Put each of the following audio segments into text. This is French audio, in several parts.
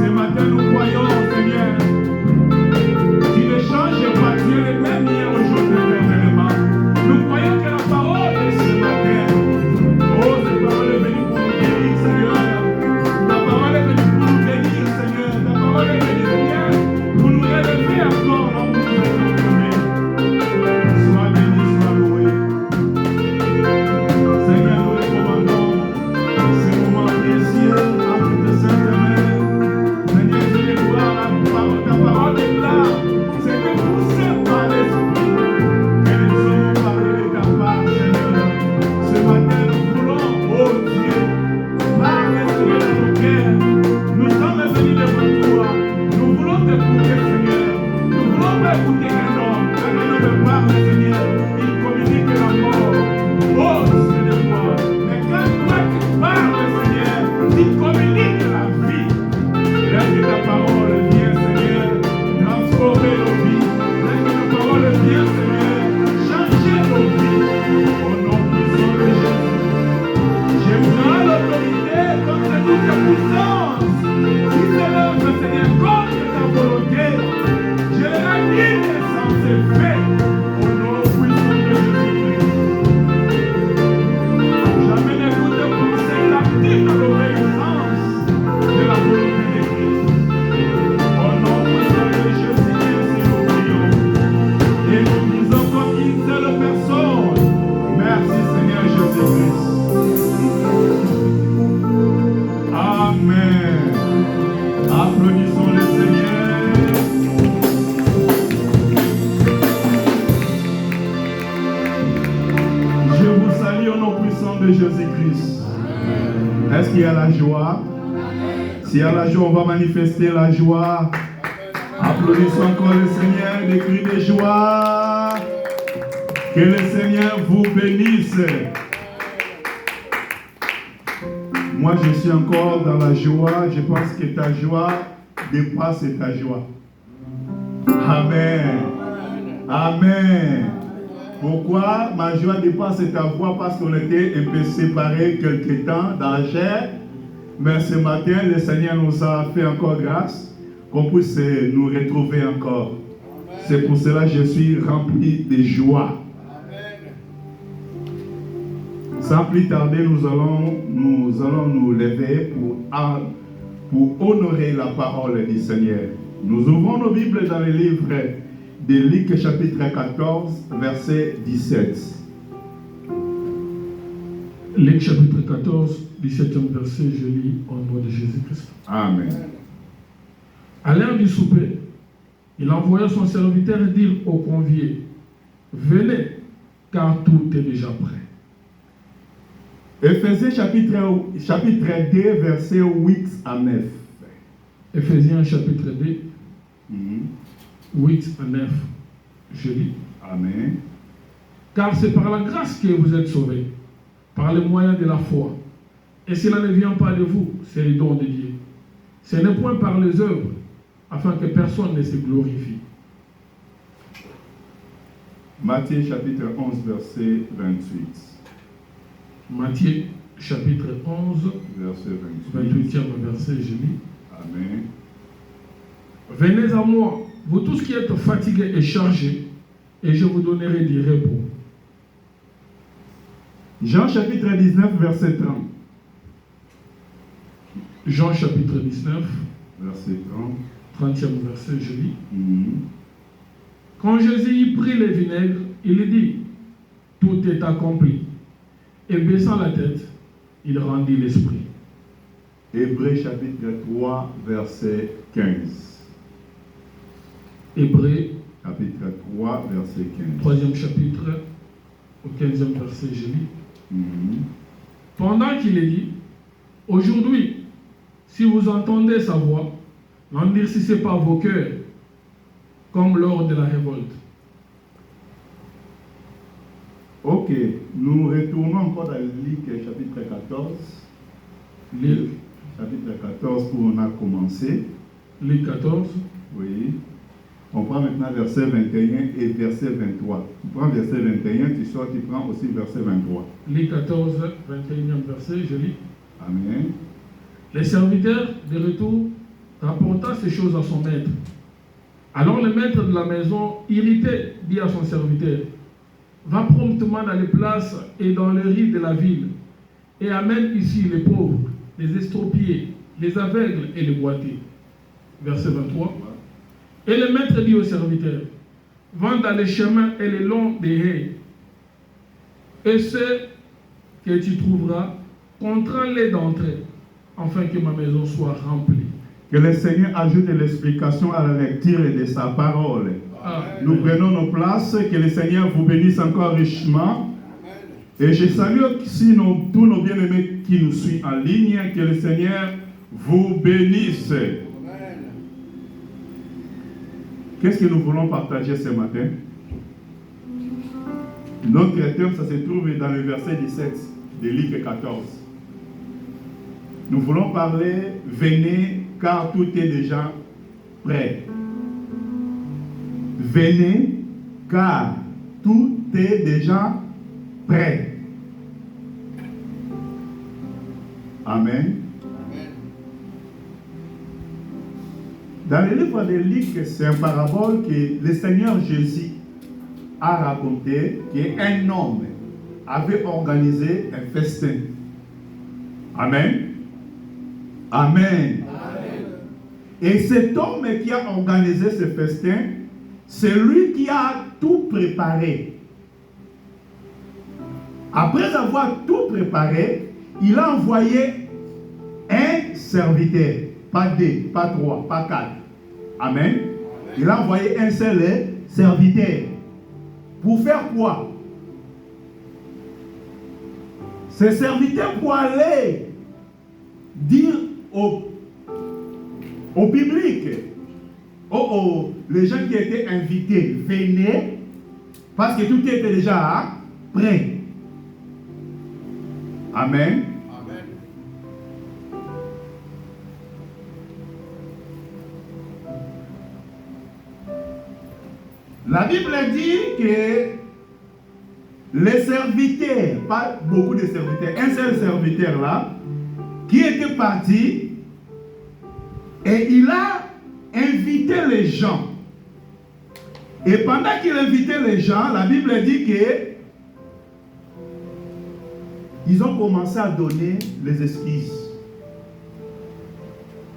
Ce matin, nous croyons, Seigneur, tu ne changes pas, tu es le même hier, aujourd'hui, éternellement. Nous croyons que la parole de ce matin, oh, cette parole est venue pour nous guérir, Seigneur. Ta parole est venue pour nous bénir, Seigneur. Ta parole est venue, Seigneur, pour nous relever encore là où nous sommes tombés. Sois béni, sois loué. Seigneur, nous recommandons ce moment précieux entre tes saintes mains. Seigneur, je vais voir ta parole est là. C'est que poussé par l'Esprit que nous sommes parlé de ta part, Seigneur. Ce matin, nous voulons, oh Dieu, parle, Seigneur, de nos cœurs. Nous sommes venus devant toi. Nous voulons t'écouter, Seigneur. Nous voulons pas écouter qu'un homme. Quand un homme parle, Seigneur, il communique la mort. Oh, Seigneur, mais quand toi tu parles, Seigneur, tu communiques la vie. Laisse que ta parole vienne, Seigneur, transformer nos vies. Laisse que ta parole vienne, Seigneur, changer nos vies. Au nom puissant de Jésus. Je prends l'autorité contre toute puissance qui se lève, Seigneur, contre ta volonté. Je les anime sans effet. Au nom puissant de Jésus-Christ. Jamais n'écoute le conseil actif de l'obéissance de la volonté de Christ. Au nom puissant de Jésus-Christ, nous prions. Et nous disons comme une seule personne. Merci Seigneur Jésus-Christ. Amen. Applaudissons le Seigneur. Je vous salue au nom puissant de Jésus-Christ. Est-ce qu'il y a la joie? S'il y a la joie, on va manifester la joie. Applaudissons encore le Seigneur, des cris de joie. Que le Seigneur vous bénisse. Moi, je suis encore dans la joie. Je pense que ta joie dépasse ta joie. Amen. Amen. Pourquoi ma joie dépasse ta voix? Parce qu'on était un peu séparés quelque temps dans la chair. Mais ce matin, le Seigneur nous a fait encore grâce qu'on puisse nous retrouver encore. C'est pour cela que je suis rempli de joie. Sans plus tarder, nous allons nous lever pour honorer la parole du Seigneur. Nous ouvrons nos Bibles dans le livre de Luc chapitre 14, verset 17. Luc chapitre 14, 17e verset, je lis au nom de Jésus-Christ. Amen. À l'heure du souper, il envoya son serviteur dire aux conviés, venez, car tout est déjà prêt. Éphésiens chapitre 2, verset 8 à 9. Éphésiens chapitre 2, 8 à 9. Je lis. Amen. Car c'est par la grâce que vous êtes sauvés, par le moyen de la foi. Et cela ne vient pas de vous, c'est le don de Dieu. Ce n'est point par les œuvres, afin que personne ne se glorifie. Matthieu chapitre 11, verset 28. Matthieu chapitre 11, Verset 28. 28e verset, je lis. Amen. Venez à moi, vous tous qui êtes fatigués et chargés, et je vous donnerai du repos. Jean chapitre 19, verset 30. Jean chapitre 19, Verset 30. 30e verset, je lis. Quand Jésus y prit le vinaigre, il dit, tout est accompli. Et baissant la tête, il rendit l'esprit. Hébreux chapitre 3, verset 15. Hébreux, Chapitre 3, verset 15. 3e chapitre, au 15e verset, je lis. Mhm. Pendant qu'il est dit, aujourd'hui, si vous entendez sa voix, n'endurcissez pas vos cœurs, comme lors de la révolte. Ok, nous retournons encore dans Luc chapitre 14. Luc, Chapitre 14 où on a commencé. Luc 14, Oui. On prend maintenant verset 21 et verset 23. Tu prends verset 21, tu sors, tu prends aussi verset 23. Luc 14, 21e verset, je lis. Amen. Les serviteurs, de retour, rapporta ces choses à son maître. Alors le maître de la maison, irrité, dit à son serviteur, va promptement dans les places et dans les rues de la ville, et amène ici les pauvres, les estropiés, les aveugles et les boiteux. Verset 23. Et le maître dit au serviteur, va dans les chemins et les longs des haies, et ceux que tu trouveras, contrains-les d'entrer, afin que ma maison soit remplie. Que le Seigneur ajoute l'explication à la lecture de sa parole. Amen. Nous prenons nos places, que le Seigneur vous bénisse encore richement. Et je salue aussi tous nos bien-aimés qui nous suivent en ligne, que le Seigneur vous bénisse. Qu'est-ce que nous voulons partager ce matin? Notre thème, ça se trouve dans le verset 17 de Luc 14. Nous voulons parler, venez, car tout est déjà prêt. Venez, car tout est déjà prêt. Amen. Dans le livre de Luc, c'est une parabole que le Seigneur Jésus a raconté, qu'un homme avait organisé un festin. Amen. Amen. Et cet homme qui a organisé ce festin, c'est lui qui a tout préparé. Après avoir tout préparé, il a envoyé un serviteur. Pas deux, pas trois, pas quatre. Amen. Il a envoyé un seul serviteur. Pour faire quoi? Ce serviteur pour aller dire au public, les gens qui étaient invités, venez, parce que tout était déjà prêt. Amen. Amen. La Bible dit que les serviteurs, pas beaucoup de serviteurs, un seul serviteur là, qui était parti, et il a invité les gens. Et pendant qu'il invitait les gens, la Bible dit que ils ont commencé à donner les excuses.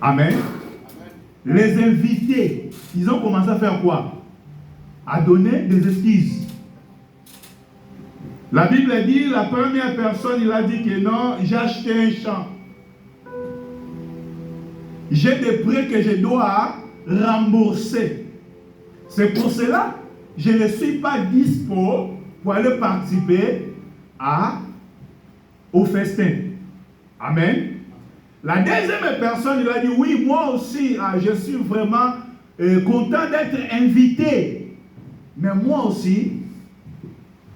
Amen. Les invités, ils ont commencé à faire quoi? À donner des excuses. La Bible dit, la première personne, il a dit que non, j'ai acheté un champ. J'ai des prêts que je dois rembourser. C'est pour cela que je ne suis pas dispo pour aller participer au festin. Amen. La deuxième personne, il a dit, oui, moi aussi, je suis vraiment content d'être invité. Mais moi aussi,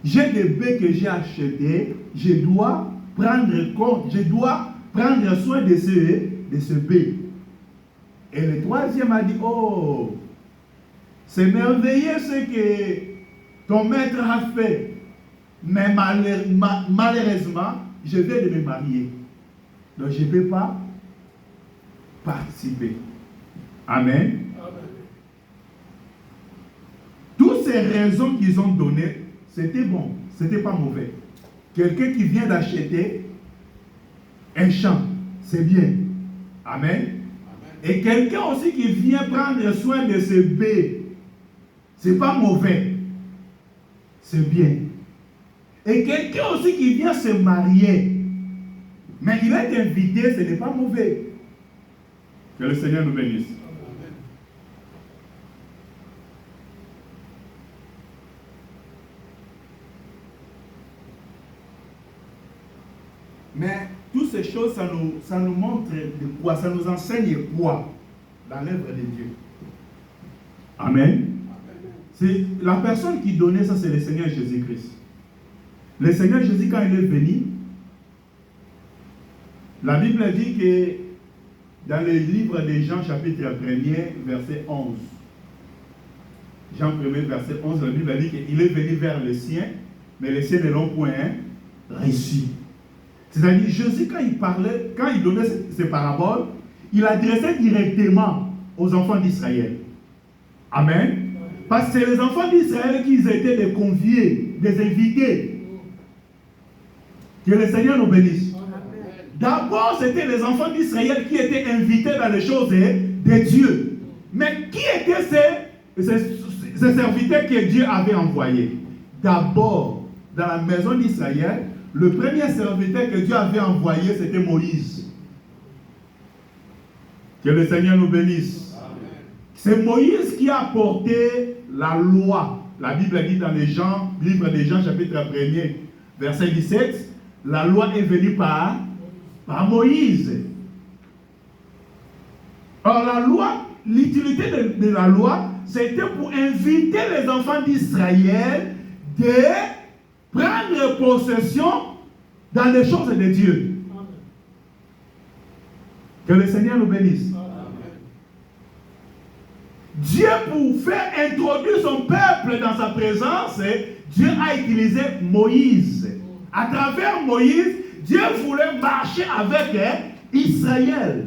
j'ai des baies que j'ai achetées, je dois prendre compte, je dois prendre soin de ce baies. Et le troisième a dit, oh, c'est merveilleux ce que ton maître a fait. Mais malheureusement, je viens de me marier. Donc je ne peux pas participer. Amen. Toutes ces raisons qu'ils ont données, c'était bon, c'était pas mauvais. Quelqu'un qui vient d'acheter un champ, c'est bien. Amen. Et quelqu'un aussi qui vient prendre soin de ses baies, c'est pas mauvais. C'est bien. Et quelqu'un aussi qui vient se marier, mais il est invité, ce n'est pas mauvais. Que le Seigneur nous bénisse. Mais toutes ces choses, ça nous montre de quoi, ça nous enseigne quoi dans l'œuvre de Dieu. Amen. C'est la personne qui donnait ça, c'est le Seigneur Jésus-Christ. Le Seigneur Jésus, quand il est venu, la Bible dit que dans le livre de Jean, chapitre 1er, verset 11, Jean 1er, verset 11, la Bible dit qu'il est venu vers les siens, mais les siens ne l'ont point reçu. C'est-à-dire, Jésus, quand il parlait, quand il donnait ces paraboles, il adressait directement aux enfants d'Israël. Amen. Parce que c'est les enfants d'Israël qui étaient des conviés, des invités. Que le Seigneur nous bénisse. D'abord, c'était les enfants d'Israël qui étaient invités dans les choses de Dieu. Mais qui étaient ces serviteurs que Dieu avait envoyés? D'abord, dans la maison d'Israël, le premier serviteur que Dieu avait envoyé, c'était Moïse. Que le Seigneur nous bénisse. C'est Moïse qui a apporté la loi. La Bible dit dans les Jean, livre des Jean, chapitre 1er, verset 17, la loi est venue par Moïse. Or, la loi, l'utilité de la loi, c'était pour inviter les enfants d'Israël de prendre possession dans les choses de Dieu. Que le Seigneur nous bénisse. Dieu, pour faire introduire son peuple dans sa présence, Dieu a utilisé Moïse. À travers Moïse, Dieu voulait marcher avec Israël.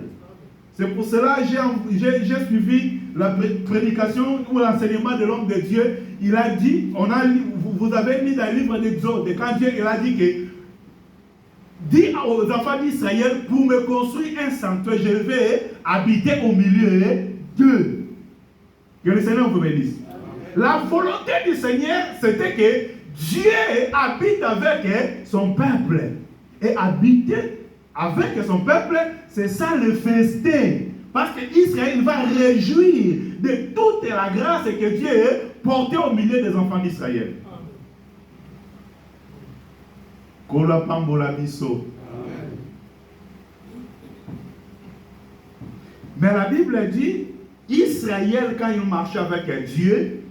C'est pour cela que j'ai suivi la prédication ou l'enseignement de l'homme de Dieu. Il a dit, vous avez lu dans le livre d'Exode, quand Dieu il a dit que dis aux enfants d'Israël, pour me construire un sanctuaire, je vais habiter au milieu d'eux. Que le Seigneur vous bénisse. La volonté du Seigneur, c'était que Dieu habite avec son peuple. Et habiter avec son peuple, c'est ça le festin. Parce qu'Israël va réjouir de toute la grâce que Dieu a portée au milieu des enfants d'Israël. Kola Pambola Biso. Mais la Bible dit, Israël, quand ils marchaient avec Dieu,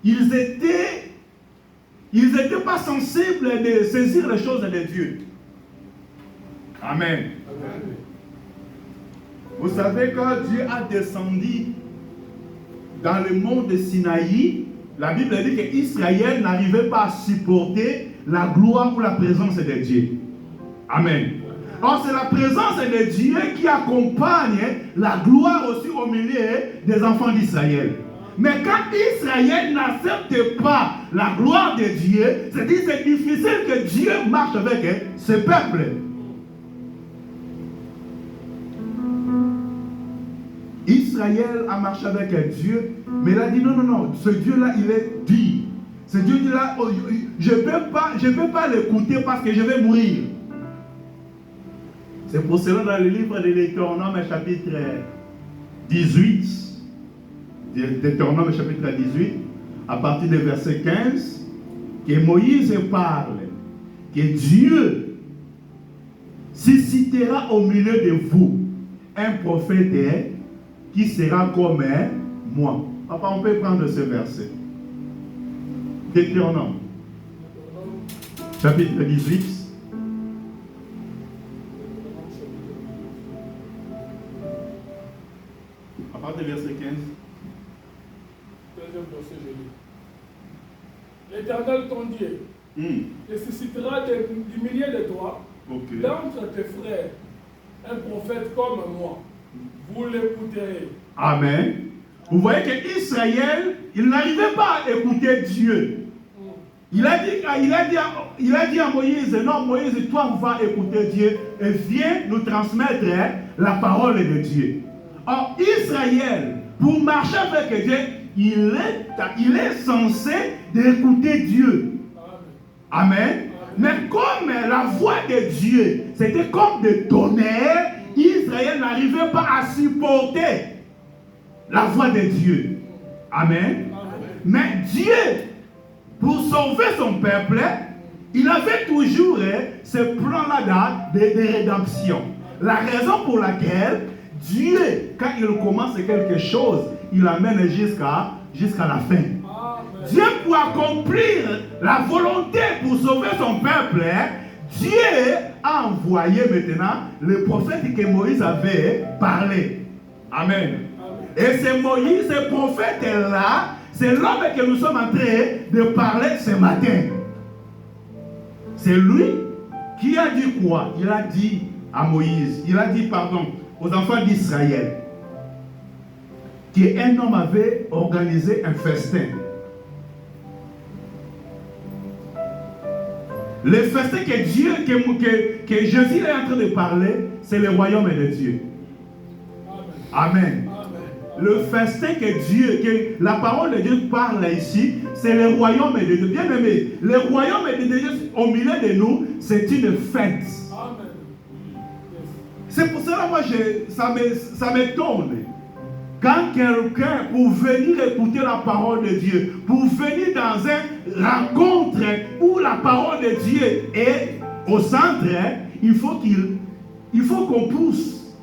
ils n'étaient pas sensibles de saisir les choses de Dieu. Amen. Vous savez, quand Dieu a descendu dans le mont de Sinaï, la Bible dit qu'Israël n'arrivait pas à supporter la gloire ou la présence de Dieu. Amen. Or, c'est la présence de Dieu qui accompagne la gloire aussi au milieu des enfants d'Israël. Mais quand Israël n'accepte pas la gloire de Dieu, c'est difficile que Dieu marche avec ce peuple. Israël a marché avec Dieu, mais il a dit non, ce Dieu-là, il est dit. Ce Dieu-là, je ne peux pas l'écouter parce que je vais mourir. C'est pour cela dans le livre de Deutéronome chapitre 18, Deutéronome chapitre 18, à partir du verset 15, que Moïse parle, que Dieu suscitera au milieu de vous un prophète qui sera comme moi. Papa, on peut prendre ce verset. Deutéronome chapitre 18. À partir du verset 15. Deuxième verset, je lis. L'Éternel ton Dieu te suscitera du milieu de toi, d'entre tes frères, un prophète comme moi. Vous l'écouterez. Amen. Vous voyez qu'Israël, il n'arrivait pas à écouter Dieu. Il a dit à Moïse, non Moïse, toi vas écouter Dieu et viens nous transmettre la parole de Dieu. Or, Israël, pour marcher avec Dieu, il est censé d'écouter Dieu. Amen. Mais comme la voix de Dieu, c'était comme des tonnerres, Israël n'arrivait pas à supporter la voix de Dieu. Amen. Mais Dieu, pour sauver son peuple, il avait toujours ce plan-là de rédemption. La raison pour laquelle Dieu, quand il commence quelque chose, il l'amène jusqu'à la fin. Dieu, pour accomplir la volonté pour sauver son peuple, Dieu a envoyé maintenant le prophète que Moïse avait parlé. Amen. Et c'est Moïse, ce prophète-là, c'est l'homme que nous sommes en train de parler ce matin. C'est lui qui a dit quoi? Il a dit à Moïse, il a dit, pardon, aux enfants d'Israël qu'un homme avait organisé un festin. Le festin que Dieu, que Jésus est en train de parler, c'est le royaume de Dieu. Amen. Le festin que la parole de Dieu parle ici, c'est le royaume de Dieu. Bien aimé, le royaume de Dieu au milieu de nous, c'est une fête. C'est pour cela, moi, ça m'étonne. Quand quelqu'un, pour venir écouter la parole de Dieu, pour venir dans une rencontre où la parole de Dieu est au centre, il faut qu'on pousse.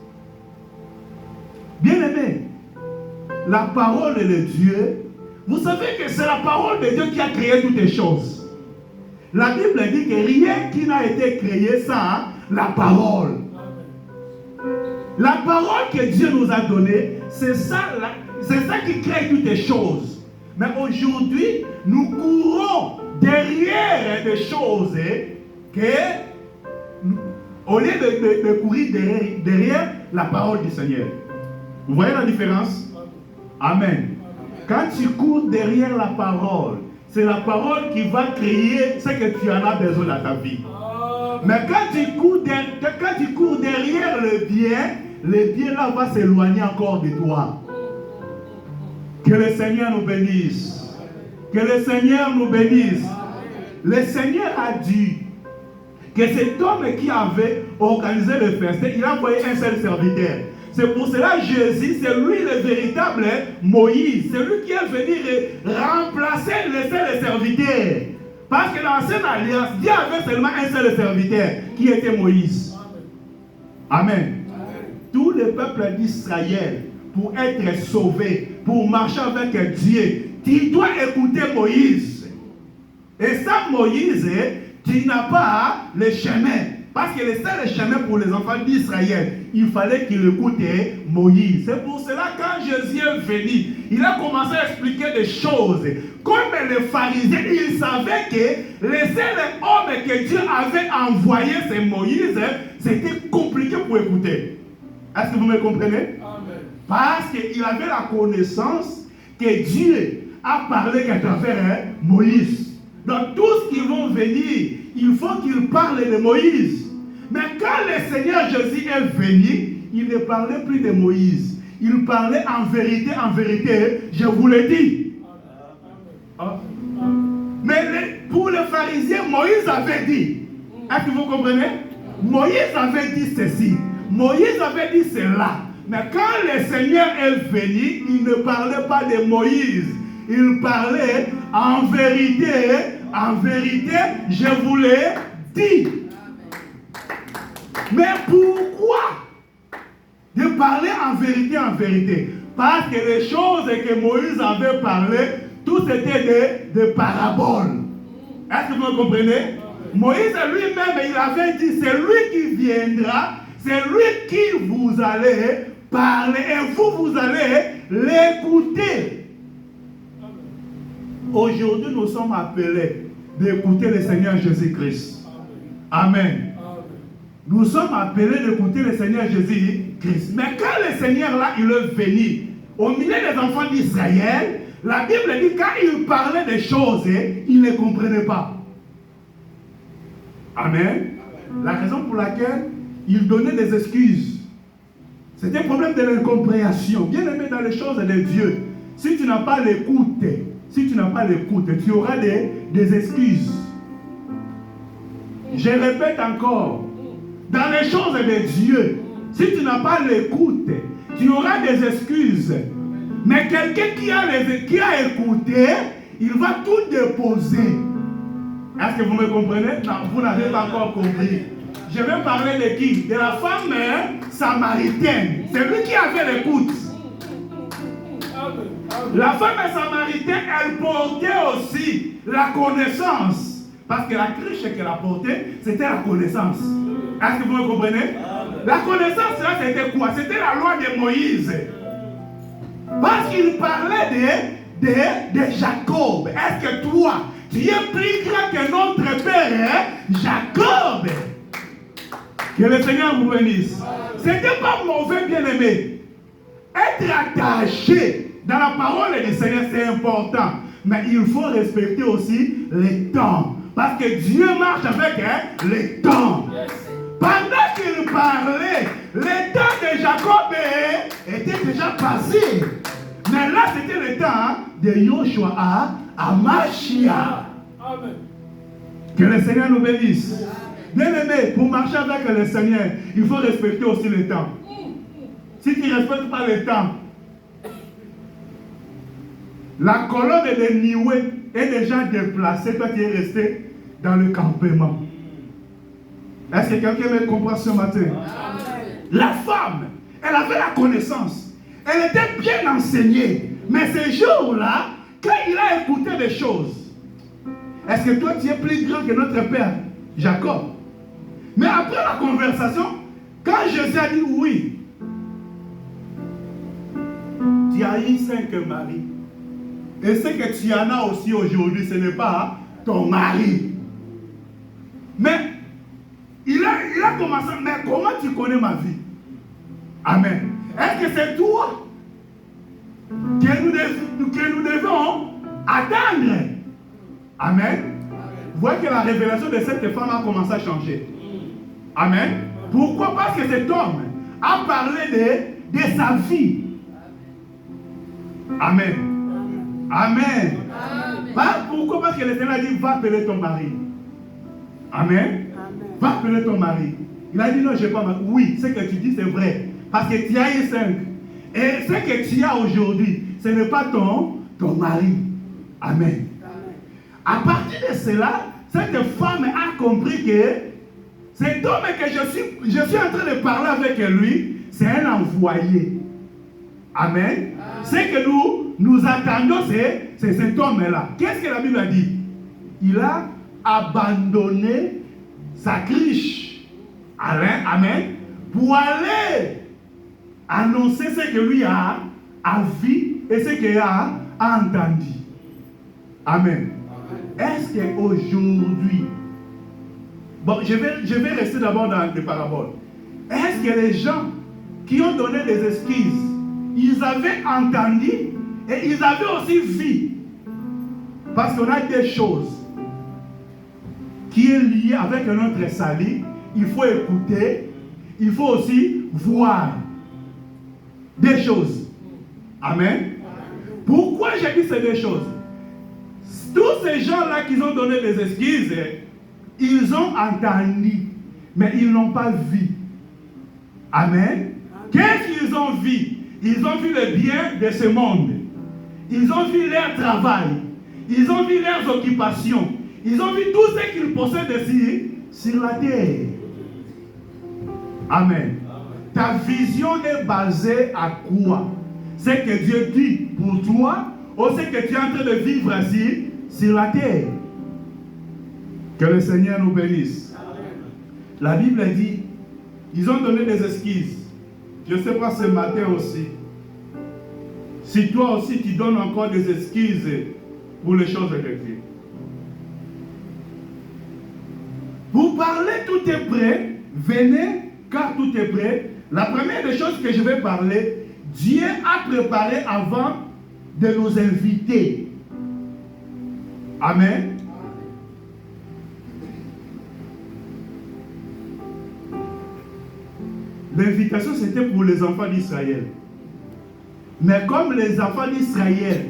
Bien aimé, la parole de Dieu, vous savez que c'est la parole de Dieu qui a créé toutes les choses. La Bible dit que rien qui n'a été créé sans la parole. La parole que Dieu nous a donnée, c'est ça qui crée toutes les choses. Mais aujourd'hui, nous courons derrière des choses au lieu de courir derrière la parole du Seigneur. Vous voyez la différence? Amen. Quand tu cours derrière la parole, c'est la parole qui va créer ce que tu en as besoin dans ta vie. Mais quand tu cours derrière le bien là va s'éloigner encore de toi. Que le Seigneur nous bénisse. Que le Seigneur nous bénisse. Le Seigneur a dit que cet homme qui avait organisé le festin, il a envoyé un seul serviteur. C'est pour cela Jésus, c'est lui le véritable Moïse. C'est lui qui est venu remplacer le seul serviteur. Parce que dans l'ancienne alliance, Dieu avait seulement un seul serviteur qui était Moïse. Amen. Tout le peuple d'Israël, pour être sauvé, pour marcher avec Dieu, tu dois écouter Moïse. Et sans Moïse, tu n'as pas le chemin. Parce que le seul chemin pour les enfants d'Israël, il fallait qu'ils écoutent Moïse. C'est pour cela quand Jésus est venu, il a commencé à expliquer des choses. Comme les pharisiens, ils savaient que le seul homme que Dieu avait envoyé, c'est Moïse, c'était compliqué pour écouter. Est-ce que vous me comprenez? Amen. Parce qu'il avait la connaissance que Dieu a parlé qu'à travers Moïse. Donc tout ce qui vont venir, il faut qu'ils parlent de Moïse. Mais quand le Seigneur Jésus est venu, il ne parlait plus de Moïse. Il parlait en vérité, je vous le dis. Mais pour les pharisiens, Moïse avait dit. Est-ce que vous comprenez? Moïse avait dit ceci. Moïse avait dit cela. Mais quand le Seigneur est venu, il ne parlait pas de Moïse. Il parlait en vérité, je vous l'ai dit. Mais pourquoi de parler en vérité? Parce que les choses que Moïse avait parlé, tout c'était des paraboles. Est-ce que vous me comprenez? Moïse lui-même, il avait dit, c'est lui qui viendra, c'est lui qui vous allez parler et vous allez l'écouter. Aujourd'hui, nous sommes appelés d'écouter le Seigneur Jésus-Christ. Amen. Nous sommes appelés d'écouter le Seigneur Jésus-Christ. Mais quand le Seigneur là, il est venu au milieu des enfants d'Israël, la Bible dit quand il parlait des choses, il ne comprenait pas. Amen. La raison pour laquelle il donnait des excuses. C'était un problème de l'incompréhension. Bien aimé dans les choses de Dieu, si tu n'as pas l'écoute, tu auras des excuses. Je répète encore, dans les choses de Dieu, si tu n'as pas l'écoute, tu auras des excuses. Mais quelqu'un qui a écouté, il va tout déposer. Est-ce que vous me comprenez? Non, vous n'avez pas encore compris. Je vais parler de qui? De la femme samaritaine. C'est lui qui avait l'écoute. La femme samaritaine, elle portait aussi la connaissance. Parce que la cruche qu'elle a portée, c'était la connaissance. Est-ce que vous me comprenez? La connaissance, là, c'était quoi? C'était la loi de Moïse. Parce qu'il parlait de Jacob. Est-ce que toi, tu es plus grand que notre père, Jacob? Que le Seigneur vous bénisse. Ce n'était pas mauvais, bien-aimé. Être attaché dans la parole du Seigneur, c'est important. Mais il faut respecter aussi les temps. Parce que Dieu marche avec les temps. Pendant qu'il parlait, les temps de Jacob étaient déjà passés. Mais là, c'était le temps de Yoshua à Mashiach. Amen. Que le Seigneur nous bénisse. Bien-aimé, pour marcher avec le Seigneur, il faut respecter aussi le temps. Si tu ne respectes pas le temps, la colonne de Nioué est déjà déplacée, toi tu es resté dans le campement. Est-ce que quelqu'un me comprend ce matin? La femme, elle avait la connaissance. Elle était bien enseignée. Mais ce jour-là, quand il a écouté des choses, est-ce que toi tu es plus grand que notre père, Jacob? Mais après la conversation, quand Jésus a dit oui, tu as eu 5 maris. Et ce que tu en as aussi aujourd'hui, ce n'est pas ton mari. Mais il a commencé, mais comment tu connais ma vie? Amen. Est-ce que c'est toi que nous devons attendre? Amen. Vous voyez que la révélation de cette femme a commencé à changer. Amen. Pourquoi? Parce que cet homme a parlé de sa vie. Amen. Amen. Pourquoi? Parce que le Seigneur a dit, va appeler ton mari. Amen. Va appeler ton mari. Il a dit, non, je n'ai pas mari. Oui, ce que tu dis, c'est vrai. Parce que tu as eu 5. Et ce que tu as aujourd'hui, ce n'est pas ton mari. Amen. À partir de cela, cette femme a compris que cet homme que je suis en train de parler avec lui, c'est un envoyé. Amen. Ce que nous attendons, c'est cet homme-là. Qu'est-ce que la Bible a dit? Il a abandonné sa criche. Amen. Pour aller annoncer ce que lui a vu et ce qu'il a entendu. Amen. Est-ce qu'aujourd'hui, bon, je vais rester d'abord dans les paraboles. Est-ce que les gens qui ont donné des excuses, ils avaient entendu et ils avaient aussi vu? Parce qu'on a des choses qui est liées avec notre salut. Il faut écouter, il faut aussi voir des choses. Amen. Pourquoi j'ai dit ces deux choses? Tous ces gens-là qui ont donné des excuses, ils ont entendu, mais ils n'ont pas vu. Amen. Qu'est-ce qu'ils ont vu? Ils ont vu le bien de ce monde. Ils ont vu leur travail. Ils ont vu leurs occupations. Ils ont vu tout ce qu'ils possèdent ici sur la terre. Amen. Ta vision est basée à quoi? Ce que Dieu dit pour toi ou ce que tu es en train de vivre ici sur la terre. Que le Seigneur nous bénisse. La Bible dit, ils ont donné des excuses. Je ne sais pas ce matin aussi. Si toi aussi tu donnes encore des excuses pour les choses de Dieu. Vous parlez, tout est prêt. Venez, car tout est prêt. La première des choses que je vais parler, Dieu a préparé avant de nous inviter. Amen. L'invitation, c'était pour les enfants d'Israël. Mais comme les enfants d'Israël,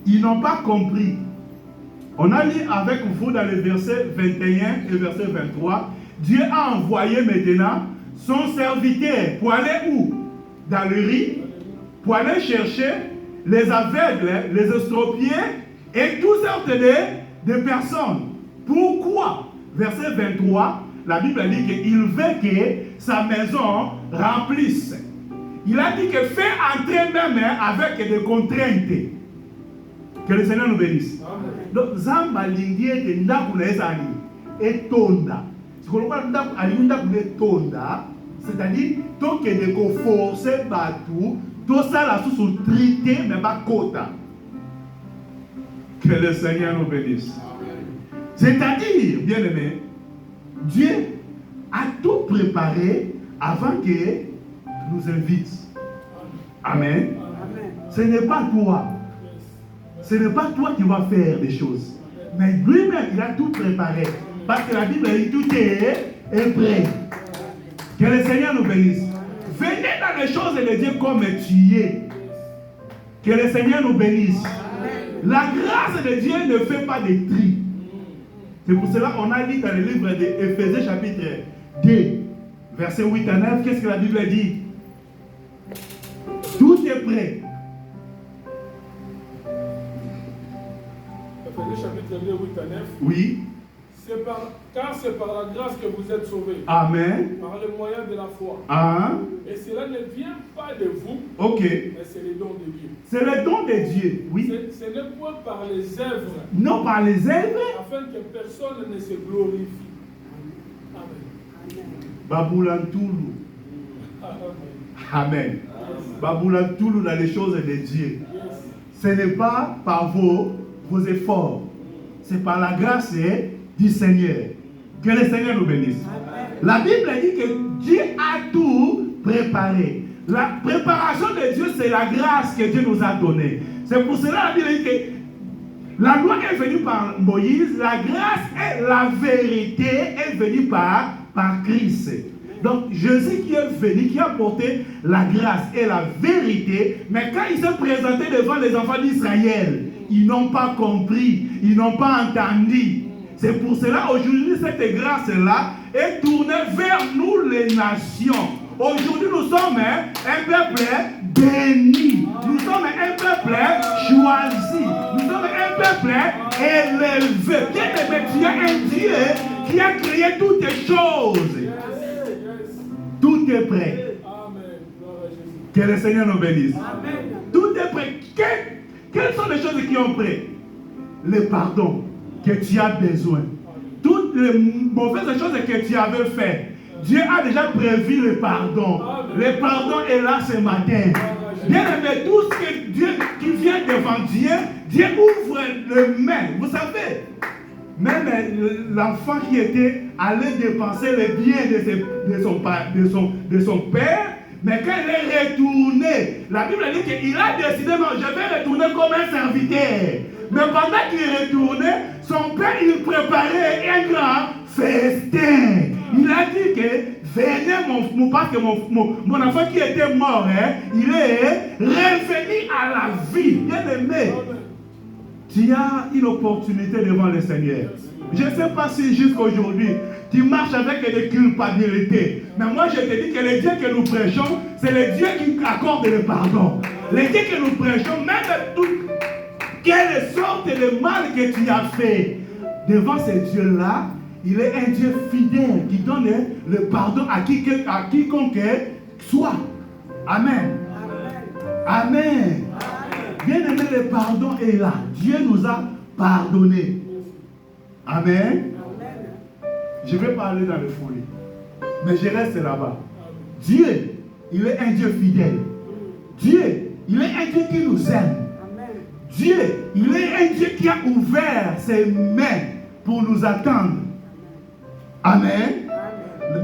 ils n'ont pas compris. On a lu avec vous dans le verset 21 et verset 23. Dieu a envoyé maintenant son serviteur pour aller où? Dans le riz, pour aller chercher les aveugles, les estropiés et toutes sortes de personnes. Pourquoi? Verset 23, la Bible dit qu'il veut que sa maison remplisse. Il a dit que fait entrer même avec des contraintes. Que le Seigneur nous bénisse. Donc, Zamba lingie de ndaku ezani etonda. Ce qu'on voit ndaku etonda, c'est-à-dire tant que de forcer batou, tout ça la sous trité mais pas quota. Que le Seigneur nous bénisse. C'est-à-dire, bien aimé, Dieu a tout préparé avant qu'il nous invite. Amen. Ce n'est pas toi. Ce n'est pas toi qui vas faire des choses. Mais lui-même, il a tout préparé. Parce que la Bible dit tout est prêt. Que le Seigneur nous bénisse. Venez dans les choses de Dieu comme tu es. Que le Seigneur nous bénisse. La grâce de Dieu ne fait pas de tri. C'est pour cela qu'on a dit dans le livre d'Éphésiens chapitre 2, versets 8 à 9, qu'est-ce que la Bible dit? Tout est prêt. Éphésiens chapitre 2, 8 à 9. Oui. Car c'est par la grâce que vous êtes sauvés. Amen. Par le moyen de la foi. Ah. Et cela ne vient pas de vous. Ok. Mais c'est le don de Dieu. C'est le don de Dieu, oui. Ce n'est point par les œuvres. Non par les œuvres. Afin que personne ne se glorifie. Amen. Baboulantoulou. Amen. Baboulantoulou dans les choses de Dieu. Ce n'est pas par vos efforts. C'est par la grâce du Seigneur. Que le Seigneur nous bénisse. La Bible dit que Dieu a tout préparé. La préparation de Dieu, c'est la grâce que Dieu nous a donnée. C'est pour cela que la Bible dit que la loi est venue par Moïse, la grâce et la vérité est venue par Christ. Donc Jésus qui est venu, qui a apporté la grâce et la vérité, mais quand il s'est présenté devant les enfants d'Israël, ils n'ont pas compris, ils n'ont pas entendu. C'est pour cela aujourd'hui cette grâce-là est tournée vers nous les nations. Aujourd'hui nous sommes un peuple béni, nous sommes un peuple choisi, nous sommes un peuple élevé. Bien aimé, tu as un Dieu qui a créé toutes les choses. Tout est prêt. Que le Seigneur nous bénisse. Tout est prêt. Quelles sont les choses qui ont prêt? Le pardon que tu as besoin. Toutes les mauvaises choses que tu avais faites. Dieu a déjà prévu le pardon. Le pardon est là ce matin. Bien aimé, tout ce que Dieu qui vient devant Dieu, Dieu ouvre les mains. Vous savez, même l'enfant qui était allé dépenser les biens de son père, mais quand il est retourné, la Bible dit qu'il a décidé, non, je vais retourner comme un serviteur. Mais pendant qu'il est retourné, son père, il préparait un grand festin. Il a dit que venez parce que mon enfant qui était mort, il est revenu à la vie. Bien aimé, tu as une opportunité devant le Seigneur. Je ne sais pas si jusqu'aujourd'hui, tu marches avec des culpabilités. Mais moi, je te dis que le Dieu que nous prêchons, c'est le Dieu qui accorde le pardon. Le Dieu que nous prêchons, même tout, quelle sorte de mal que tu as fait, devant ce Dieu-là, il est un Dieu fidèle qui donne le pardon à quiconque soit. Amen. Amen. Bien aimé, le pardon est là. Dieu nous a pardonné. Amen. Je vais parler dans le foyer, mais je reste là-bas. Dieu, il est un Dieu fidèle. Dieu, il est un Dieu qui nous aime. Dieu, il est un Dieu qui a ouvert ses mains pour nous attendre. Amen.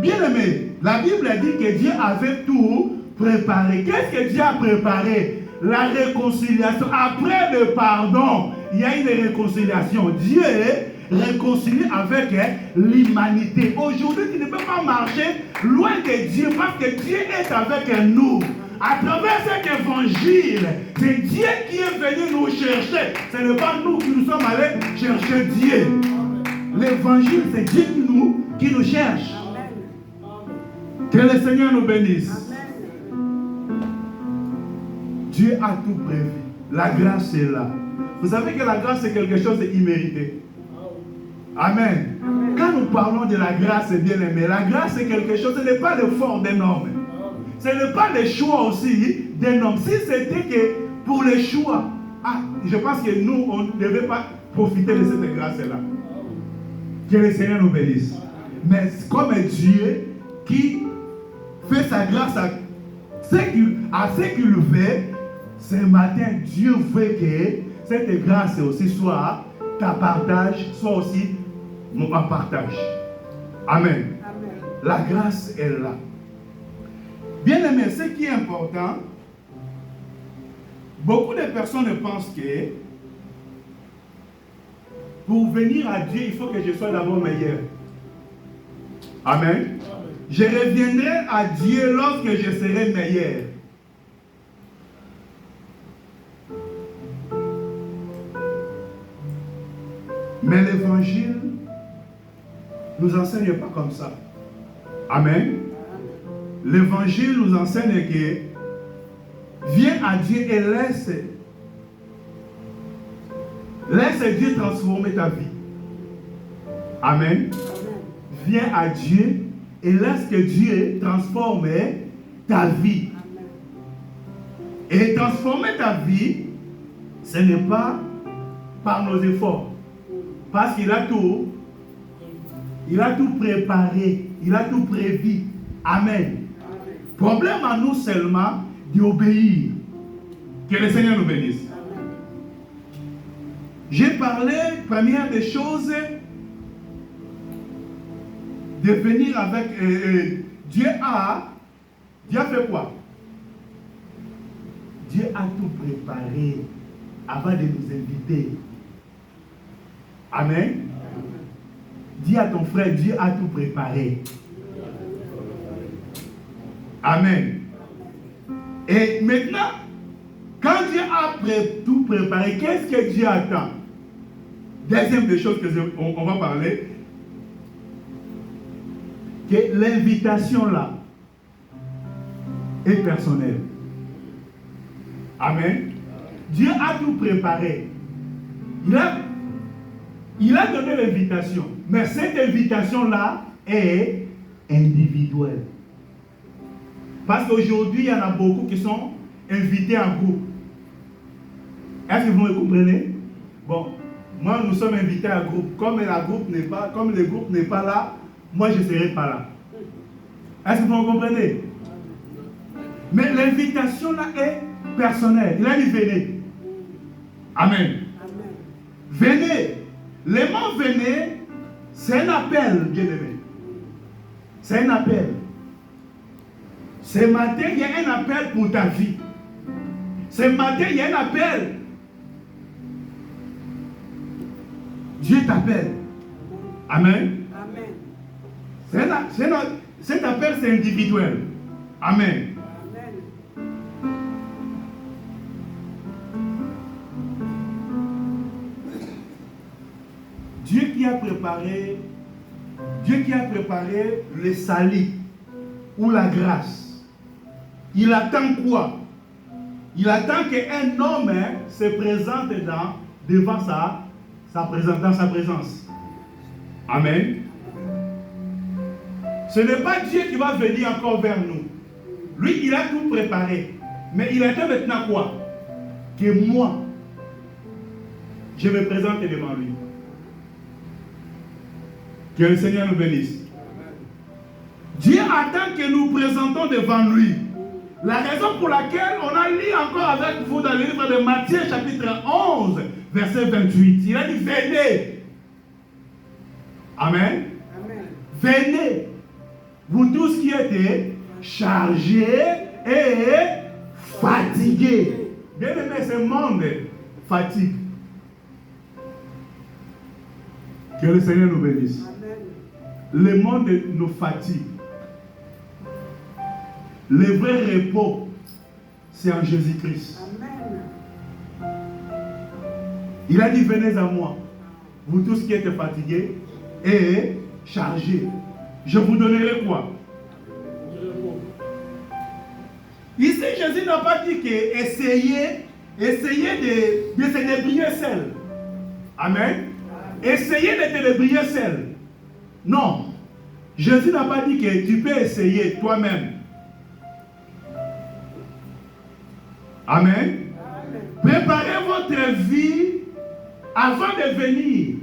Bien aimé, la Bible dit que Dieu avait tout préparé. Qu'est-ce que Dieu a préparé? La réconciliation. Après le pardon, il y a une réconciliation. Dieu réconcilie avec l'humanité. Aujourd'hui, tu ne peux pas marcher loin de Dieu parce que Dieu est avec nous. À travers cet évangile, c'est Dieu qui est venu nous chercher. Ce n'est pas nous qui nous sommes allés chercher Dieu. L'évangile, c'est Dieu qui nous cherche. Que le Seigneur nous bénisse. Dieu a tout prévu. La grâce est là. Vous savez que la grâce, c'est quelque chose d'immérité. Amen. Quand nous parlons de la grâce, bien aimé, la grâce, c'est quelque chose, ce n'est pas l'effort d'un homme. Ce n'est pas le choix aussi d'un homme. Si c'était que pour le choix, je pense que nous, on ne devait pas profiter de cette grâce-là. Que le Seigneur nous bénisse. Mais comme Dieu qui fait sa grâce à ceux qu'il veut, ce matin, Dieu veut que cette grâce aussi soit ta partage, soit aussi mon partage. Amen. La grâce est là. Bien aimé, ce qui est important, beaucoup de personnes pensent que pour venir à Dieu, il faut que je sois d'abord meilleur. Amen. Je reviendrai à Dieu lorsque je serai meilleur. Mais l'évangile ne nous enseigne pas comme ça. Amen. L'évangile nous enseigne que viens à Dieu et laisse Dieu transformer ta vie. Amen. Viens à Dieu et laisse que Dieu transforme ta vie. Et transformer ta vie, ce n'est pas par nos efforts. Parce qu'il a tout préparé, il a tout prévu. Amen. Problème à nous seulement d'obéir. Que le Seigneur nous bénisse. J'ai parlé, première des choses, de venir avec Dieu a fait quoi? Dieu a tout préparé avant de nous inviter. Amen. Dis à ton frère, Dieu a tout préparé. Amen. Et maintenant, quand Dieu a tout préparé, qu'est-ce que Dieu attend? Deuxième des choses qu'on va parler, que l'invitation là est personnelle. Amen. Dieu a tout préparé. Il a donné l'invitation. Mais cette invitation-là est individuelle. Parce qu'aujourd'hui, il y en a beaucoup qui sont invités en groupe. Est-ce que vous me comprenez? Bon, moi, nous sommes invités en groupe. Comme le groupe n'est pas là, moi, je ne serai pas là. Est-ce que vous me comprenez? Mais l'invitation là est personnelle. Il a dit venez. Amen. Venez. Le mot venez, c'est un appel, bien aimé. C'est un appel. Ce matin, il y a un appel pour ta vie. Ce matin, il y a un appel. Dieu t'appelle. Amen. Cet appel, c'est individuel. Amen. Dieu qui a préparé le salut ou la grâce, il attend quoi? Il attend qu'un homme se présente devant sa présence. Amen. Ce n'est pas Dieu qui va venir encore vers nous. Lui, il a tout préparé. Mais il attend maintenant quoi? Que moi, je me présente devant lui. Que le Seigneur nous bénisse. Dieu attend que nous présentons devant lui. La raison pour laquelle on a lu encore avec vous dans le livre de Matthieu chapitre 11, verset 28. Il a dit venez. Amen. Venez. Vous tous qui êtes chargés et fatigués. Bien aimé, ce monde fatigue. Que le Seigneur nous bénisse. Le monde nous fatigue. Le vrai repos, c'est en Jésus-Christ. Il a dit, venez à moi, vous tous qui êtes fatigués et chargés. Je vous donnerai quoi? Ici, Jésus n'a pas dit que essayez de se débrouiller seul. Amen. Essayez de te débrouiller seul. Non. Jésus n'a pas dit que tu peux essayer toi-même. Amen. Préparez votre vie avant de venir.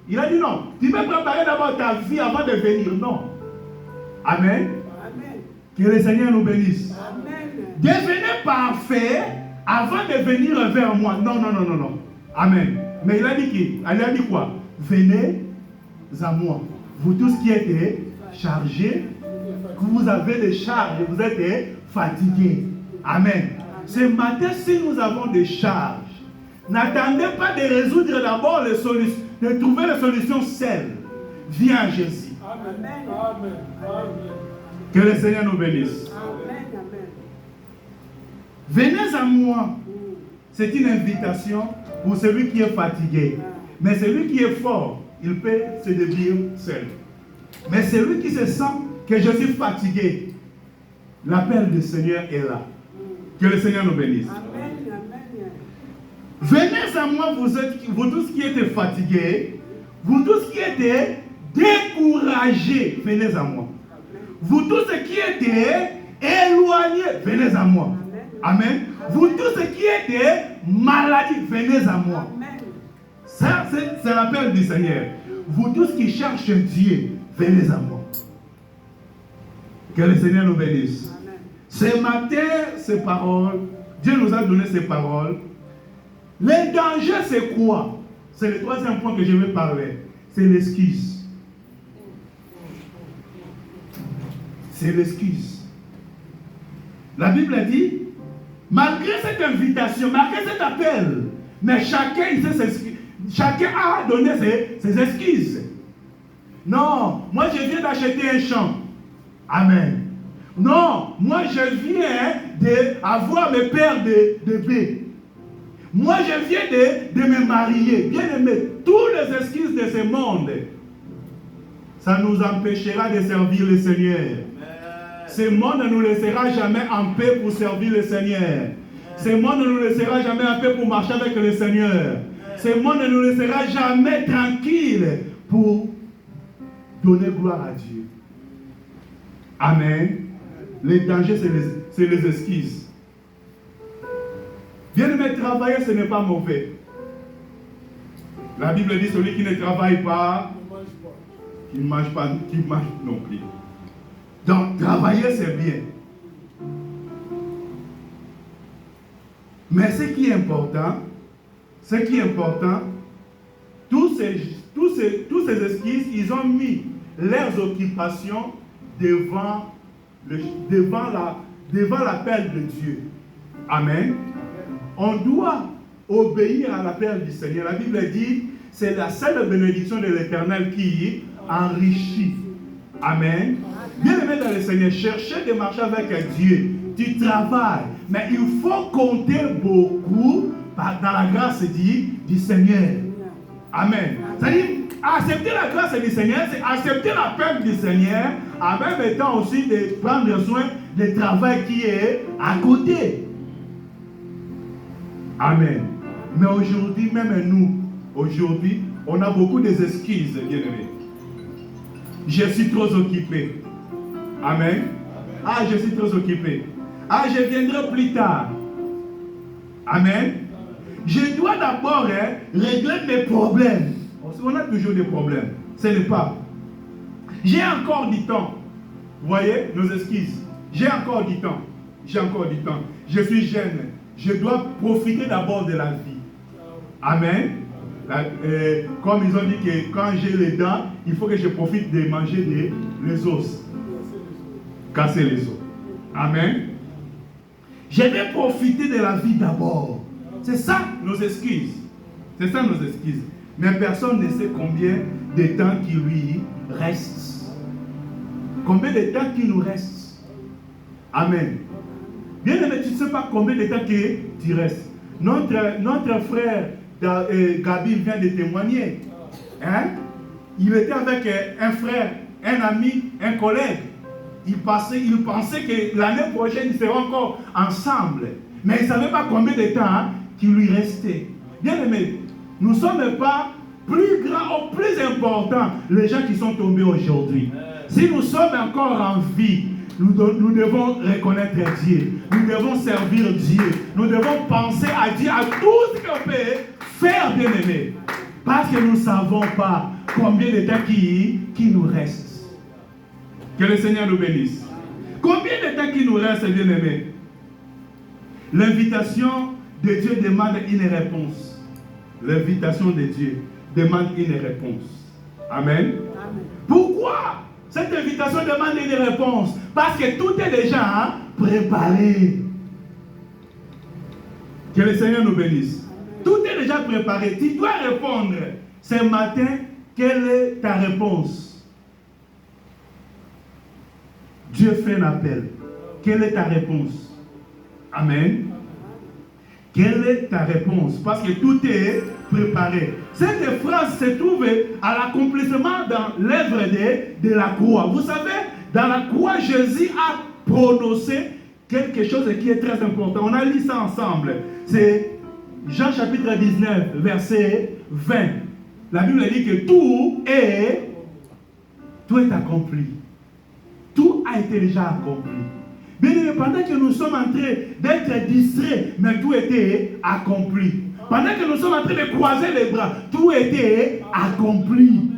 Il a dit non. Tu peux préparer d'abord ta vie avant de venir. Non. Amen. Que le Seigneur nous bénisse. Amen. Devenez parfait avant de venir vers moi. Non. Amen. Mais il a dit quoi? Venez à moi. Vous tous qui êtes chargés vous avez des charges, vous êtes fatigué. Amen. Ce matin, si nous avons des charges, n'attendez pas de résoudre d'abord les solutions, de trouver les solutions seules. Viens à Jésus. Amen. Amen. Amen. Que le Seigneur nous bénisse. Amen. Amen. Venez à moi. C'est une invitation pour celui qui est fatigué. Mais celui qui est fort, il peut se débrouiller seul. Mais celui qui se sent que je suis fatigué, l'appel du Seigneur est là. Que le Seigneur nous bénisse. Amen. Amen. Venez à moi, vous tous qui êtes fatigués, vous tous qui êtes découragés, venez à moi. Vous tous qui êtes éloignés, venez à moi. Amen. Vous tous qui êtes malades, venez à moi. Ça, c'est l'appel du Seigneur. Vous tous qui cherchez Dieu, venez à moi. Que le Seigneur nous bénisse. Ce matin, ces paroles, Dieu nous a donné ces paroles. Le danger, c'est quoi? C'est le troisième point que je vais parler. C'est l'excuse. C'est l'excuse. La Bible a dit, malgré cette invitation, malgré cet appel, mais chacun a donné ses excuses. Non, moi je viens d'acheter un champ. Amen. Non, moi je viens d'avoir mes paires de bébés. Moi je viens de me marier. Bien aimé, toutes les excuses de ce monde, ça nous empêchera de servir le Seigneur. Ce monde ne nous laissera jamais en paix pour servir le Seigneur. Ce monde ne nous laissera jamais en paix pour marcher avec le Seigneur. Ce monde ne nous laissera jamais tranquille pour donner gloire à Dieu. Amen. Le danger, c'est les excuses. Bien-aimé, travailler, ce n'est pas mauvais. La Bible dit, celui qui ne travaille pas, qui ne mange pas, qui mange non plus. Donc, travailler, c'est bien. Mais ce qui est important, tous ces excuses, ils ont mis leurs occupations devant l'appel de Dieu. Amen. On doit obéir à l'appel du Seigneur. La Bible dit, c'est la seule bénédiction de l'Éternel qui enrichit. Amen. Bien aimé dans le Seigneur, cherchez de marcher avec Dieu. Tu travailles, mais il faut compter beaucoup dans la grâce du Seigneur. Amen. C'est-à-dire, accepter la grâce du Seigneur, c'est accepter l'appel du Seigneur, en même temps aussi de prendre soin du travail qui est à côté. Amen. Mais aujourd'hui, même nous, on a beaucoup d'excuses, bien-aimés. Je suis trop occupé. Amen. Ah, je suis trop occupé. Ah, je viendrai plus tard. Amen. Je dois d'abord régler mes problèmes. On a toujours des problèmes. Ce n'est pas. J'ai encore du temps. Vous voyez, nos excuses. J'ai encore du temps. Je suis jeune. Je dois profiter d'abord de la vie. Amen. Comme ils ont dit que quand j'ai les dents, il faut que je profite de manger les os. Casser les os. Amen. Je vais profiter de la vie d'abord. C'est ça nos excuses. Mais personne ne sait combien de temps qui lui reste. Combien de temps qui nous reste. Amen. Bien aimé, tu ne sais pas combien de temps que tu restes. Notre frère Gabi vient de témoigner. Hein? Il était avec un frère, un ami, un collègue. Il pensait que l'année prochaine, ils seront encore ensemble. Mais il ne savait pas combien de temps qu'il lui restait. Bien aimé, nous ne sommes pas plus grands ou plus importants, les gens qui sont tombés aujourd'hui. Si nous sommes encore en vie, nous devons reconnaître Dieu. Nous devons servir Dieu. Nous devons penser à Dieu, à tout ce qu'on peut faire, bien aimé. Parce que nous ne savons pas combien de temps qui nous reste. Que le Seigneur nous bénisse. Combien de temps qui nous reste, bien aimé? L'invitation de Dieu demande une réponse. L'invitation de Dieu demande une réponse. Amen. Amen. Pourquoi Cette invitation demande une réponse. Parce que tout est déjà préparé. Que le Seigneur nous bénisse. Tout est déjà préparé. Tu dois répondre. Ce matin, quelle est ta réponse? Dieu fait un appel. Quelle est ta réponse? Amen. Quelle est ta réponse? Parce que tout est préparé. Cette phrase se trouve à l'accomplissement dans l'œuvre de la croix. Vous savez, dans la croix, Jésus a prononcé quelque chose qui est très important. On a lu ça ensemble. C'est Jean chapitre 19, verset 20. La Bible dit que tout est accompli. Tout a été déjà accompli. Bien aimé, pendant que nous sommes en train d'être distraits, mais tout était accompli. Pendant que nous sommes en train de croiser les bras, tout était accompli.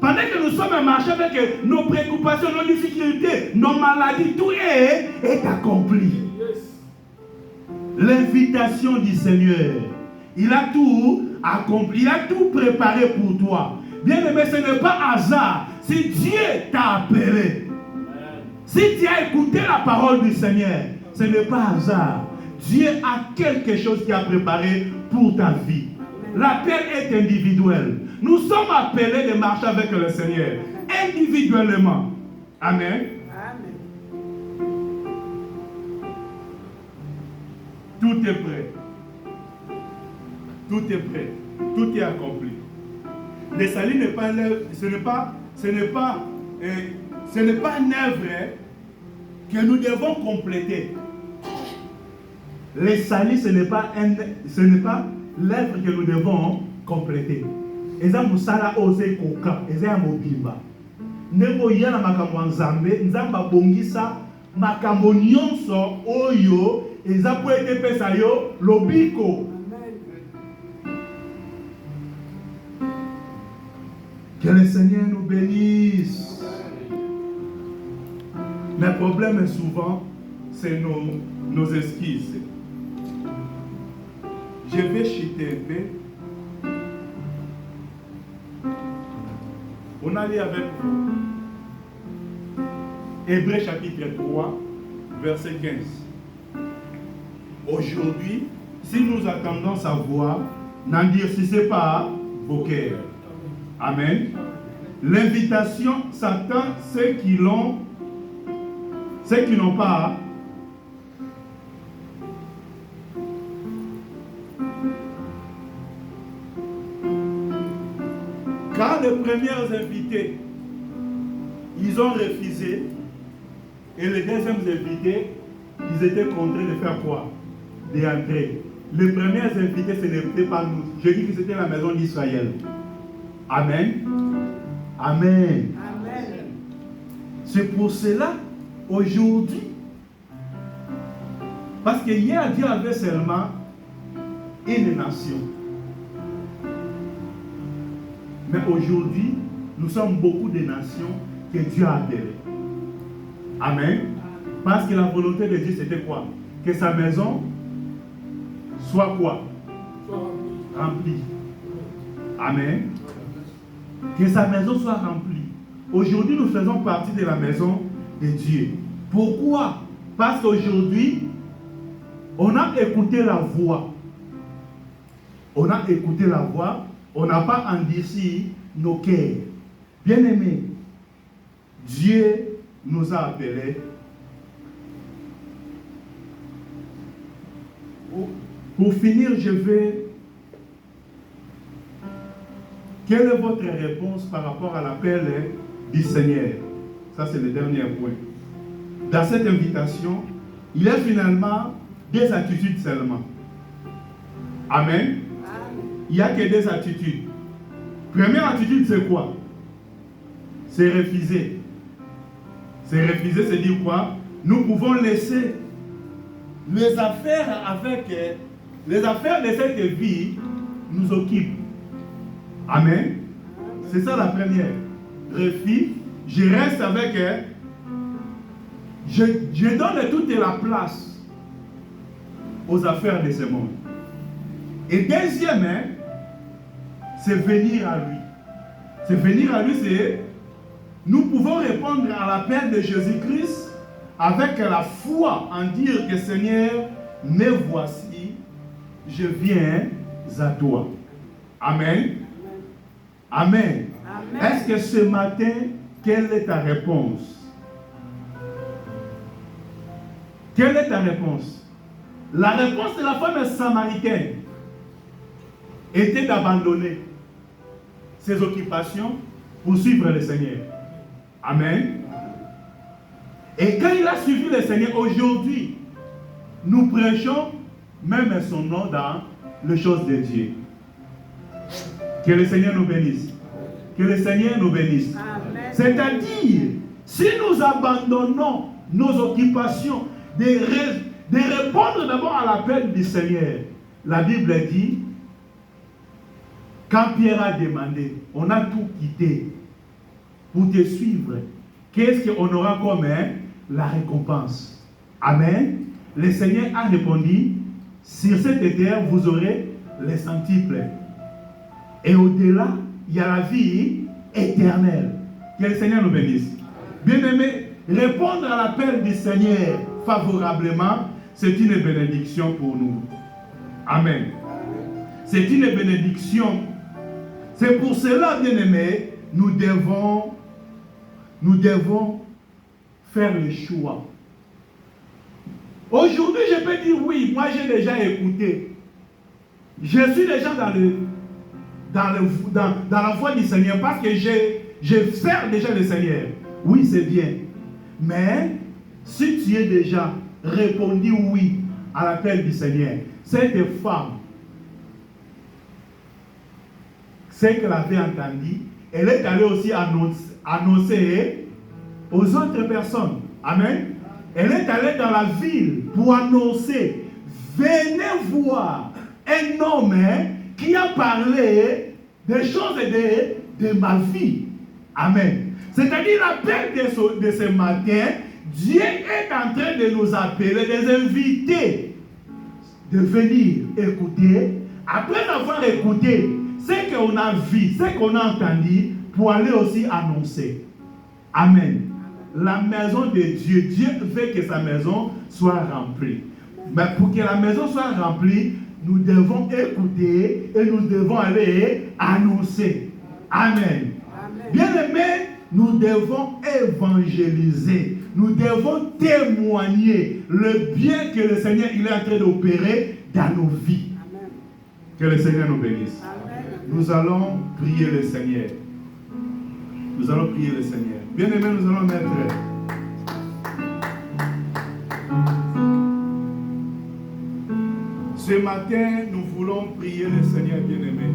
Pendant que nous sommes en marche avec nos préoccupations, nos difficultés, nos maladies, tout est accompli. L'invitation du Seigneur, il a tout accompli, il a tout préparé pour toi. Bien aimé, ce n'est pas hasard si Dieu t'a appelé. Si tu as écouté la parole du Seigneur, ce n'est pas hasard. Dieu a quelque chose qui a préparé pour ta vie. L'appel est individuel. Nous sommes appelés de marcher avec le Seigneur individuellement. Amen. Amen. Tout est prêt. Tout est prêt. Tout est accompli. Le salut n'est pas ce n'est pas une œuvre que nous devons compléter. Le salut, ce n'est pas l'œuvre que nous devons compléter. Eza musala ose koka, eza ya mobimba. Nebo yana makambo nzambe, nzamba bongisa makambo nyonso oyo eza po ete pesa yo lobiko. Que le Seigneur nous bénisse. Le problème souvent, c'est nos esquisses. Je vais chuter un peu. On a lu avec vous Hébreux chapitre 3, verset 15. Aujourd'hui, si nous attendons sa voix, n'endurcissez pas vos cœurs. Amen. L'invitation s'attend ceux qui n'ont pas. Quand les premiers invités, ils ont refusé, et les deuxièmes invités, ils étaient contraints de faire quoi? D'entrer. Les premiers invités, ce n'était pas nous. Je dis que c'était la maison d'Israël. Amen. Amen. Amen. C'est pour cela, aujourd'hui, parce que hier, Dieu avait seulement une nation. Mais aujourd'hui, nous sommes beaucoup de nations que Dieu a appelées. Amen. Parce que la volonté de Dieu, c'était quoi? Que sa maison soit quoi? Remplie. Amen. Que sa maison soit remplie. Aujourd'hui, nous faisons partie de la maison de Dieu. Pourquoi? Parce qu'aujourd'hui, on a écouté la voix. On a écouté la voix. On n'a pas endurci nos cœurs. Bien-aimés, Dieu nous a appelés. Pour finir, quelle est votre réponse par rapport à l'appel du Seigneur? Ça, c'est le dernier point. Dans cette invitation, il y a finalement des attitudes seulement. Amen. Il n'y a que des attitudes. Première attitude, c'est quoi? C'est refuser. C'est refuser, c'est dire quoi? Nous pouvons laisser les affaires de cette vie nous occupent. Amen. C'est ça la première. Refus. Je reste avec elle. Je donne toute la place aux affaires de ce monde. Et deuxième, c'est venir à lui. C'est venir à lui, nous pouvons répondre à l'appel de Jésus-Christ avec la foi en dire que Seigneur, me voici, je viens à toi. Amen. Amen. Amen. Est-ce que ce matin, quelle est ta réponse? Quelle est ta réponse? La réponse de la femme samaritaine était d'abandonner ses occupations pour suivre le Seigneur. Amen. Et quand il a suivi le Seigneur, aujourd'hui, nous prêchons même son nom dans les choses de Dieu. Que le Seigneur nous bénisse. Que le Seigneur nous bénisse. Amen. C'est-à-dire, si nous abandonnons nos occupations, de répondre d'abord à l'appel du Seigneur, la Bible dit, quand Pierre a demandé, on a tout quitté pour te suivre, qu'est-ce qu'on aura comme la récompense? Amen. Le Seigneur a répondu, sur cette terre, vous aurez les centiples. Et au-delà, il y a la vie éternelle. Que le Seigneur nous bénisse. Bien-aimés, répondre à l'appel du Seigneur favorablement, c'est une bénédiction pour nous. Amen. C'est une bénédiction. C'est pour cela, bien-aimés, nous devons faire le choix. Aujourd'hui, je peux dire oui, moi j'ai déjà écouté. Je suis déjà dans la voie du Seigneur parce que je sers déjà le Seigneur. Oui, c'est bien. Mais si tu es déjà répondu oui à l'appel du Seigneur, cette femme, ce qu'elle avait entendu, elle est allée aussi annoncer aux autres personnes. Amen. Elle est allée dans la ville pour annoncer, venez voir un homme qui a parlé des choses de ma vie. Amen. C'est-à-dire l'appel de ce matin, Dieu est en train de nous appeler, de nous inviter, de venir écouter. Après avoir écouté ce qu'on a vu, ce qu'on a entendu, pour aller aussi annoncer. Amen. La maison de Dieu, Dieu veut que sa maison soit remplie. Mais pour que la maison soit remplie, nous devons écouter et nous devons aller annoncer. Amen. Bien-aimés, nous devons évangéliser. Nous devons témoigner le bien que le Seigneur il est en train d'opérer dans nos vies. Amen. Que le Seigneur nous bénisse. Amen. Nous allons prier le Seigneur. Nous allons prier le Seigneur. Bien-aimés, nous allons mettre... Ce matin, nous voulons prier le Seigneur, bien-aimé.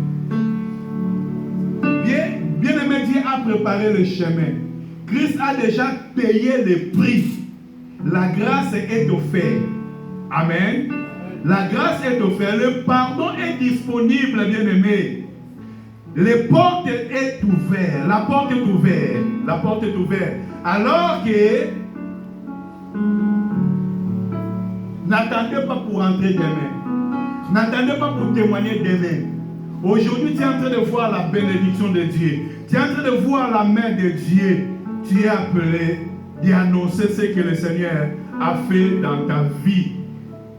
Bien-aimé, Dieu a préparé le chemin. Christ a déjà payé le prix. La grâce est offerte. Amen. La grâce est offerte. Le pardon est disponible, bien-aimé. La porte est ouverte. La porte est ouverte. La porte est ouverte. Alors que n'attendez pas pour entrer demain. N'attendez pas pour témoigner demain. Aujourd'hui, tu es en train de voir la bénédiction de Dieu. Tu es en train de voir la main de Dieu. Tu es appelé d'annoncer ce que le Seigneur a fait dans ta vie.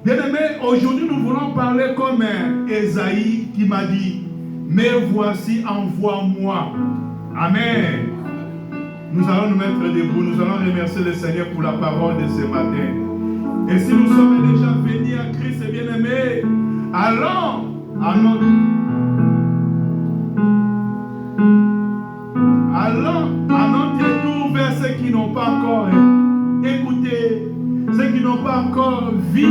Bien-aimé, aujourd'hui, nous voulons parler comme Esaïe qui m'a dit, mais voici, envoie-moi. Amen. Nous allons nous mettre debout. Nous allons remercier le Seigneur pour la parole de ce matin. Et si nous sommes déjà venus à Christ, bien-aimé, allons à notre tour vers ceux qui n'ont pas encore écouté, ceux qui n'ont pas encore vu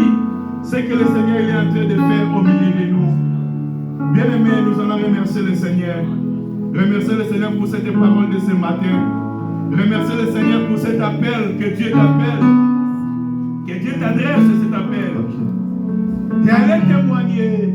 ce que le Seigneur est en train de faire au milieu de nous. Bien-aimés, nous allons remercier le Seigneur. Remercier le Seigneur pour cette parole de ce matin. Remercier le Seigneur pour cet appel que Dieu t'appelle. Que Dieu t'adresse cet appel. D'aller témoigner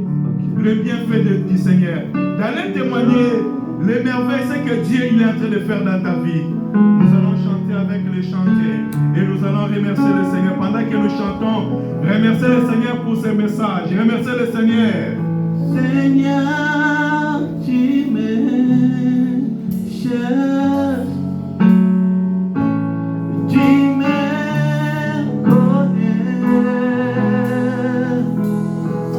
le bienfait du Seigneur. D'aller témoigner les merveilles, c'est que Dieu il est en train de faire dans ta vie. Nous allons chanter avec les chantiers. Et nous allons remercier le Seigneur. Pendant que nous chantons, remercier le Seigneur pour ce message. Remercier le Seigneur. Seigneur.